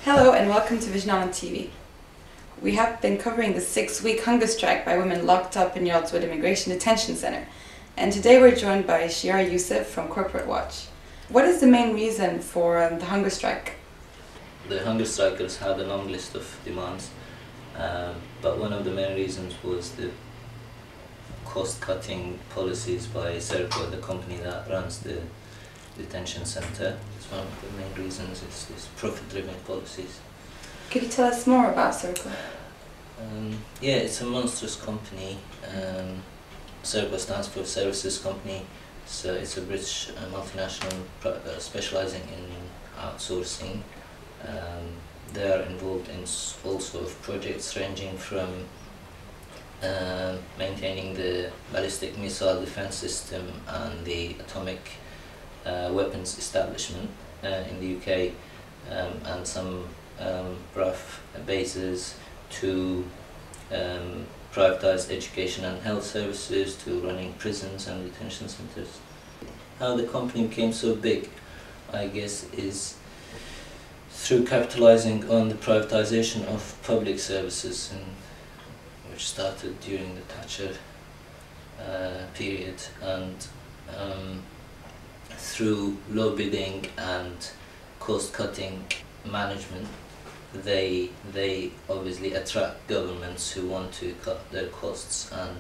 Hello and welcome to visionontv. We have been covering the 6-week hunger strike by women locked up in Yardswood Immigration Detention Centre, and today we're joined by Shiar Youssef from Corporate Watch. What is the main reason for the hunger strike? The hunger strikers had a long list of demands, but one of the main reasons was the cost-cutting policies by Serco, the company that runs the detention centre. It's one of the main reasons. It's these profit-driven policies. Could you tell us more about Serco? Yeah, it's a monstrous company. Serco stands for Services Company, so it's a British multinational specialising in outsourcing. They are involved in all sorts of projects ranging from maintaining the ballistic missile defence system and the atomic weapons establishment in the UK, and some RAF bases, to privatised education and health services, to running prisons and detention centres. How the company became so big, I guess, is through capitalising on the privatisation of public services, which started during the Thatcher period, and through low bidding and cost-cutting management, they obviously attract governments who want to cut their costs, and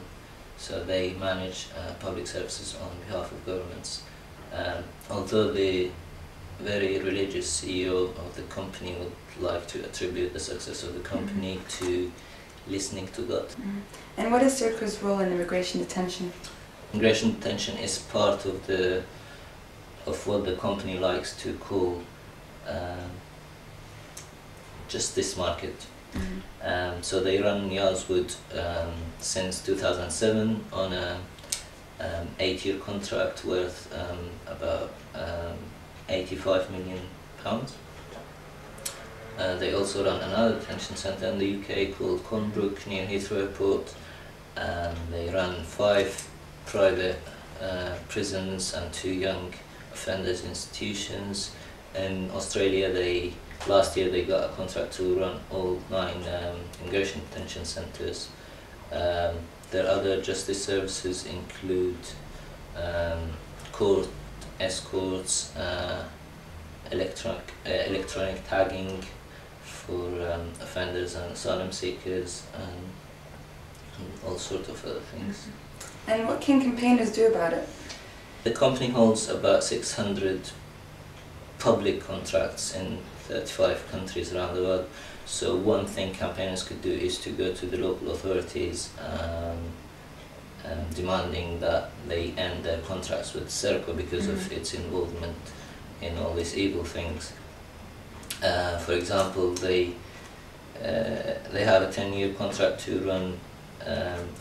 so they manage public services on behalf of governments. Although the very religious CEO of the company would like to attribute the success of the company to listening to God. And what is Serco's role in immigration detention? Immigration detention is part of what the company likes to call justice market. So they run Yardswood since 2007 on a 8-year contract worth about £85 million. They also run another detention centre in the UK called Conbrook near Heathrow Airport, and they run 5 private prisons and 2 young offenders institutions. In Australia, last year they got a contract to run all 9 immigration detention centres. Their other justice services include court escorts, electronic tagging for offenders and asylum seekers, and all sorts of other things. And what can campaigners do about it? The company holds about 600 public contracts in 35 countries around the world. So one thing campaigners could do is to go to the local authorities demanding that they end their contracts with Serco because of its involvement in all these evil things. For example, they have a 10-year contract to run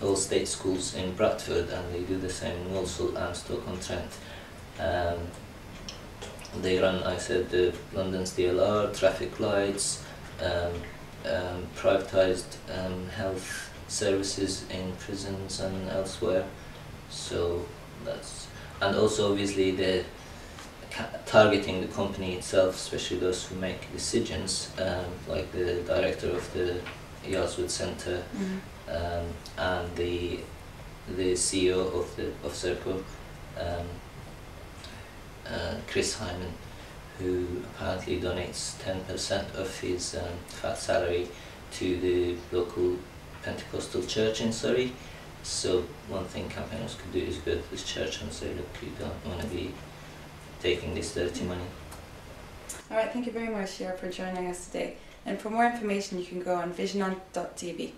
all state schools in Bradford, and they do the same in Walsall and Stoke-on-Trent. They run, I said, the London's DLR, traffic lights, privatised health services in prisons and elsewhere. So that's, and also obviously the targeting the company itself, especially those who make decisions, like the director of the Yardswood Centre, and the CEO of Serco, Chris Hyman, who apparently donates 10% of his fat salary to the local Pentecostal church in Surrey. So one thing campaigners could do is go to this church and say, look, you don't want to be taking this dirty money. Alright, thank you very much, Shiar, for joining us today. And for more information you can go on visionontv.